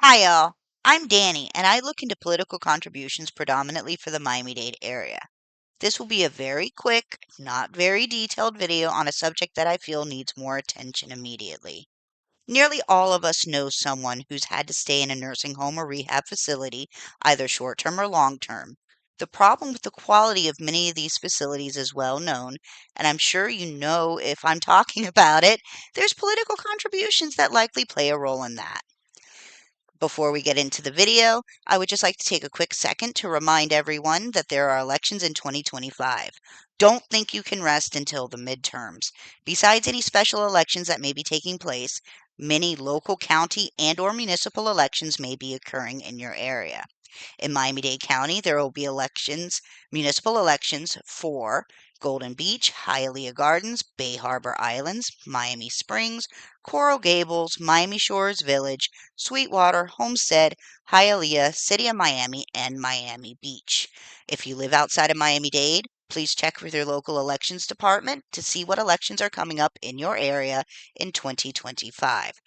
Hi, y'all. I'm Danny, and I look into political contributions predominantly for the Miami-Dade area. This will be a very quick, not very detailed video on a subject that I feel needs more attention immediately. Nearly all of us know someone who's had to stay in a nursing home or rehab facility, either short term or long term. The problem with the quality of many of these facilities is well known, and I'm sure you know if I'm talking about it. There's political contributions that likely play a role in that. Before we get into the video, I would just like to take a quick second to remind everyone that there are elections in 2025. Don't think you can rest until the midterms. Besides any special elections that may be taking place, many local, county, and or municipal elections may be occurring in your area. In Miami-Dade County, there will be municipal elections for Golden Beach, Hialeah Gardens, Bay Harbor Islands, Miami Springs, Coral Gables, Miami Shores Village, Sweetwater, Homestead, Hialeah, City of Miami, and Miami Beach. If you live outside of Miami-Dade, please check with your local elections department to see what elections are coming up in your area in 2025.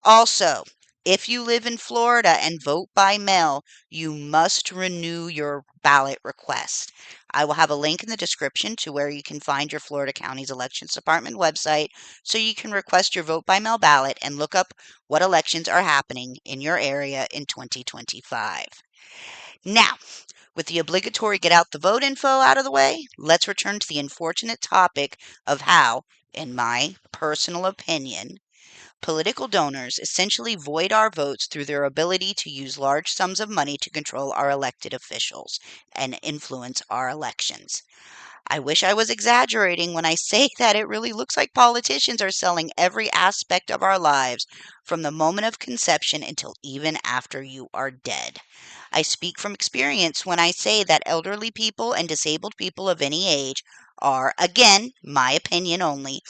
Also, if you live in Florida and vote by mail, you must renew your ballot request. I will have a link in the description to where you can find your Florida County's Elections Department website so you can request your vote by mail ballot and look up what elections are happening in your area in 2025. Now, with the obligatory get out the vote info out of the way, let's return to the unfortunate topic of how, in my personal opinion, political donors essentially void our votes through their ability to use large sums of money to control our elected officials and influence our elections. I wish I was exaggerating when I say that it really looks like politicians are selling every aspect of our lives from the moment of conception until even after you are dead. I speak from experience when I say that elderly people and disabled people of any age are, again, my opinion only,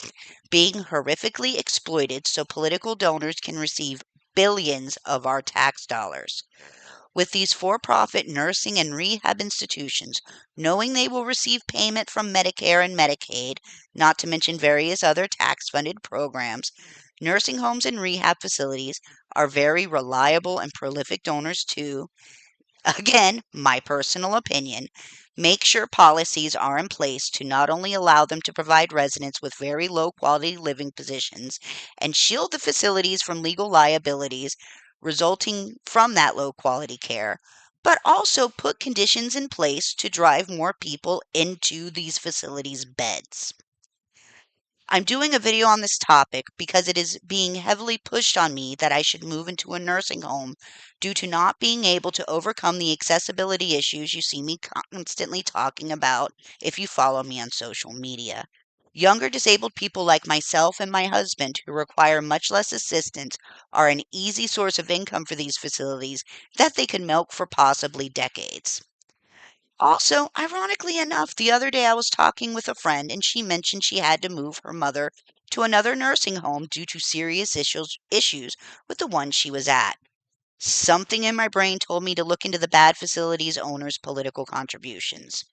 being horrifically exploited so political donors can receive billions of our tax dollars. With these for profit nursing and rehab institutions, knowing they will receive payment from Medicare and Medicaid, not to mention various other tax funded programs, nursing homes and rehab facilities are very reliable and prolific donors too. Again, my personal opinion, make sure policies are in place to not only allow them to provide residents with very low quality living positions and shield the facilities from legal liabilities resulting from that low quality care, but also put conditions in place to drive more people into these facilities' beds. I'm doing a video on this topic because it is being heavily pushed on me that I should move into a nursing home due to not being able to overcome the accessibility issues you see me constantly talking about if you follow me on social media. Younger disabled people like myself and my husband who require much less assistance are an easy source of income for these facilities that they could milk for possibly decades. Also, ironically enough, the other day I was talking with a friend and she mentioned she had to move her mother to another nursing home due to serious issues with the one she was at. Something in my brain told me to look into the bad facilities owners' political contributions.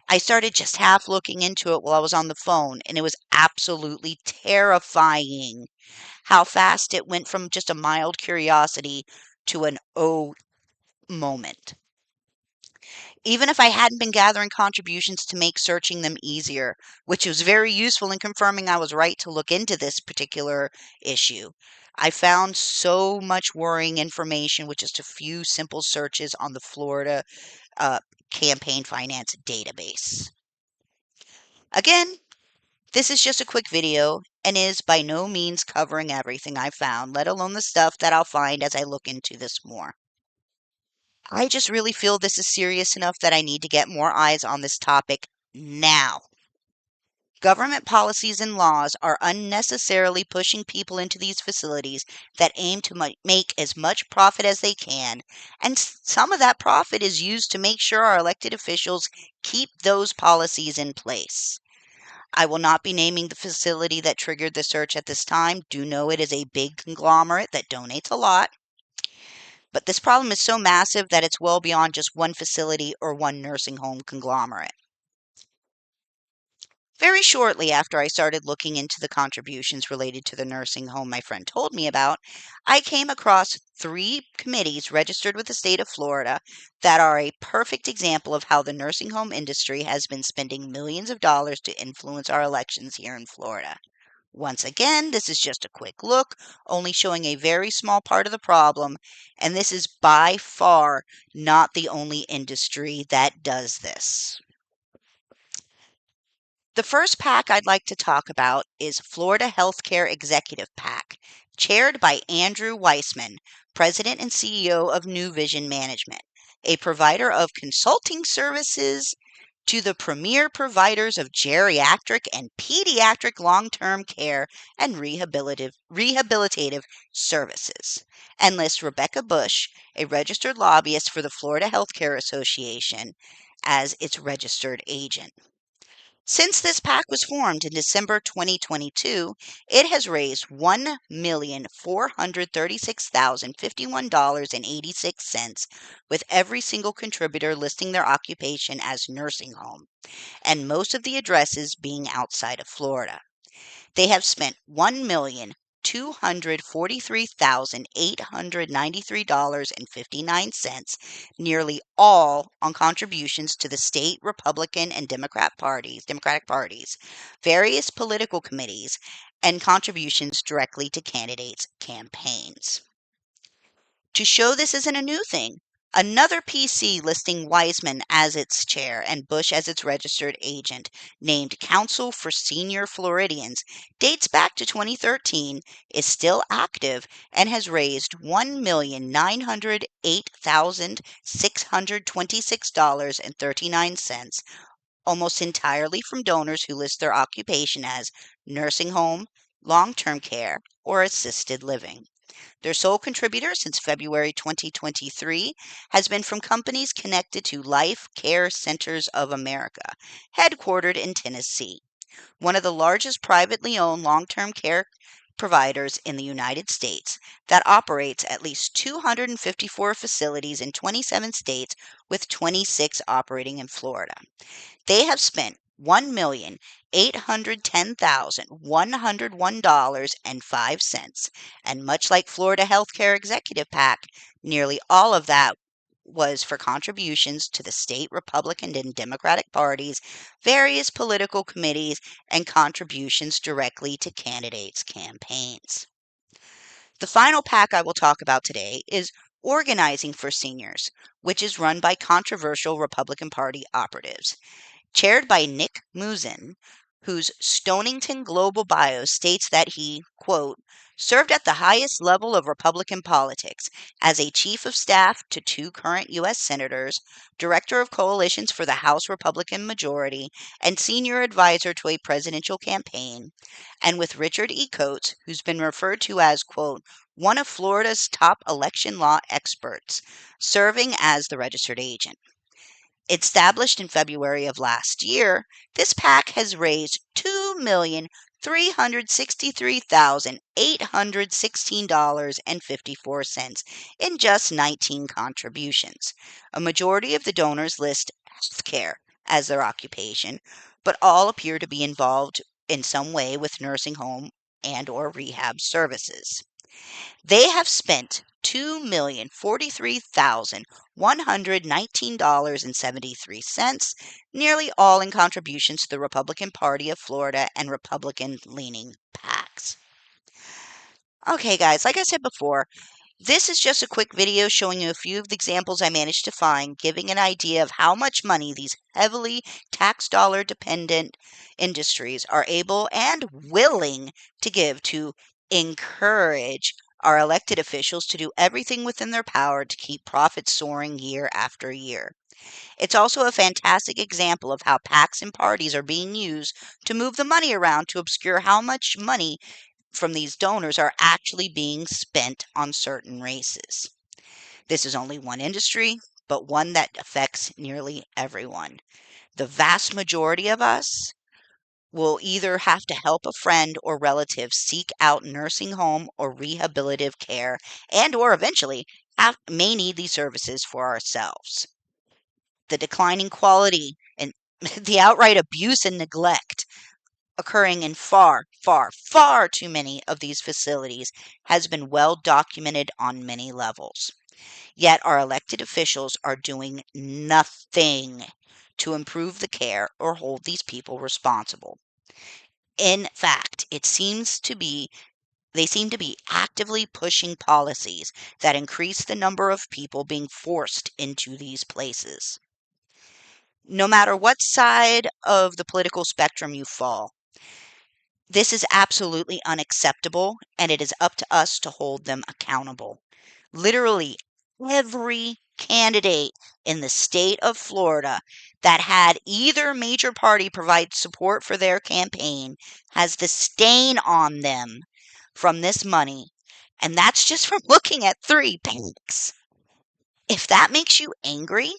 I started just half looking into it while I was on the phone, and it was absolutely terrifying how fast it went from just a mild curiosity to an oh moment. Even if I hadn't been gathering contributions to make searching them easier, which was very useful in confirming I was right to look into this particular issue. I found so much worrying information with just a few simple searches on the Florida uh, campaign finance database. Again, this is just a quick video and is by no means covering everything I found, let alone the stuff that I'll find as I look into this more. I just really feel this is serious enough that I need to get more eyes on this topic now. Government policies and laws are unnecessarily pushing people into these facilities that aim to make as much profit as they can, and some of that profit is used to make sure our elected officials keep those policies in place. I will not be naming the facility that triggered the search at this time. Do know it is a big conglomerate that donates a lot. But this problem is so massive that it's well beyond just one facility or one nursing home conglomerate. Very shortly after I started looking into the contributions related to the nursing home my friend told me about, I came across three committees registered with the state of Florida that are a perfect example of how the nursing home industry has been spending millions of dollars to influence our elections here in Florida. Once again, this is just a quick look, only showing a very small part of the problem, and this is by far not the only industry that does this. The first PAC I'd like to talk about is Florida Healthcare Executive PAC, chaired by Andrew Weissman, President and CEO of New Vision Management, a provider of consulting services to the premier providers of geriatric and pediatric long-term care and rehabilitative services, and lists Rebecca Bush, a registered lobbyist for the Florida Healthcare Association, as its registered agent. Since this PAC was formed in December 2022, it has raised $1,436,051.86, with every single contributor listing their occupation as nursing home, and most of the addresses being outside of Florida. They have spent $1,243,893.59, nearly all on contributions to the state Republican and Democratic parties, various political committees, and contributions directly to candidates' campaigns. To show this isn't a new thing, another PC listing Wiseman as its chair and Bush as its registered agent, named Council for Senior Floridians, dates back to 2013, is still active, and has raised $1,908,626.39, almost entirely from donors who list their occupation as nursing home, long-term care, or assisted living. Their sole contributor since February 2023 has been from companies connected to Life Care Centers of America, headquartered in Tennessee, one of the largest privately owned long-term care providers in the United States that operates at least 254 facilities in 27 states, with 26 operating in Florida. They have spent $1,810,101.05, and much like Florida Healthcare Executive PAC, nearly all of that was for contributions to the state Republican and Democratic parties, various political committees, and contributions directly to candidates' campaigns. The final PAC I will talk about today is Organizing for Seniors, which is run by controversial Republican Party operatives. Chaired by Nick Musin, whose Stonington Global bio states that he, quote, served at the highest level of Republican politics as a chief of staff to two current U.S. senators, director of coalitions for the House Republican majority, and senior advisor to a presidential campaign, and with Richard E. Coates, who's been referred to as, quote, one of Florida's top election law experts, serving as the registered agent. Established in February of last year, this PAC has raised $2,363,816.54 in just 19 contributions. A majority of the donors list healthcare as their occupation, but all appear to be involved in some way with nursing home and or rehab services. They have spent $2,043,119.73, nearly all in contributions to the Republican Party of Florida and Republican-leaning PACs. Okay, guys, like I said before, this is just a quick video showing you a few of the examples I managed to find, giving an idea of how much money these heavily tax dollar dependent industries are able and willing to give to encourage our elected officials to do everything within their power to keep profits soaring year after year. It's also a fantastic example of how PACs and parties are being used to move the money around to obscure how much money from these donors are actually being spent on certain races. This is only one industry, but one that affects nearly everyone. The vast majority of us will either have to help a friend or relative seek out nursing home or rehabilitative care, and or eventually may need these services for ourselves. The declining quality and the outright abuse and neglect occurring in far, far, far too many of these facilities has been well documented on many levels. Yet our elected officials are doing nothing to improve the care or hold these people responsible. In fact, they seem to be actively pushing policies that increase the number of people being forced into these places. No matter what side of the political spectrum you fall, this is absolutely unacceptable, and it is up to us to hold them accountable. Literally, every candidate in the state of Florida that had either major party provide support for their campaign has the stain on them from this money, and that's just from looking at 3 banks. If that makes you angry,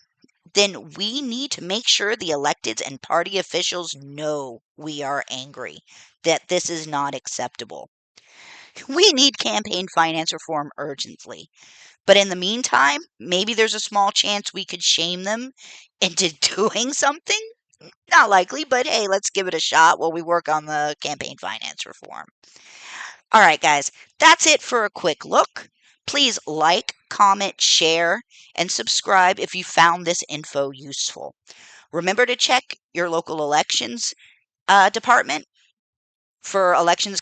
then we need to make sure the electeds and party officials know we are angry, that this is not acceptable. We need campaign finance reform urgently. But in the meantime, maybe there's a small chance we could shame them into doing something. Not likely, but hey, let's give it a shot while we work on the campaign finance reform. All right, guys, that's it for a quick look. Please like, comment, share, and subscribe if you found this info useful. Remember to check your local elections department for elections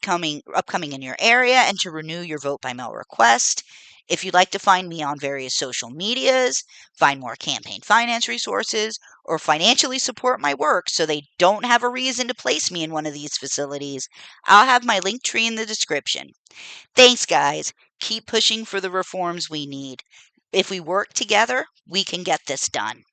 upcoming in your area and to renew your vote by mail request. If you'd like to find me on various social medias, find more campaign finance resources, or financially support my work so they don't have a reason to place me in one of these facilities, I'll have my link tree in the description. Thanks, guys. Keep pushing for the reforms we need. If we work together, we can get this done.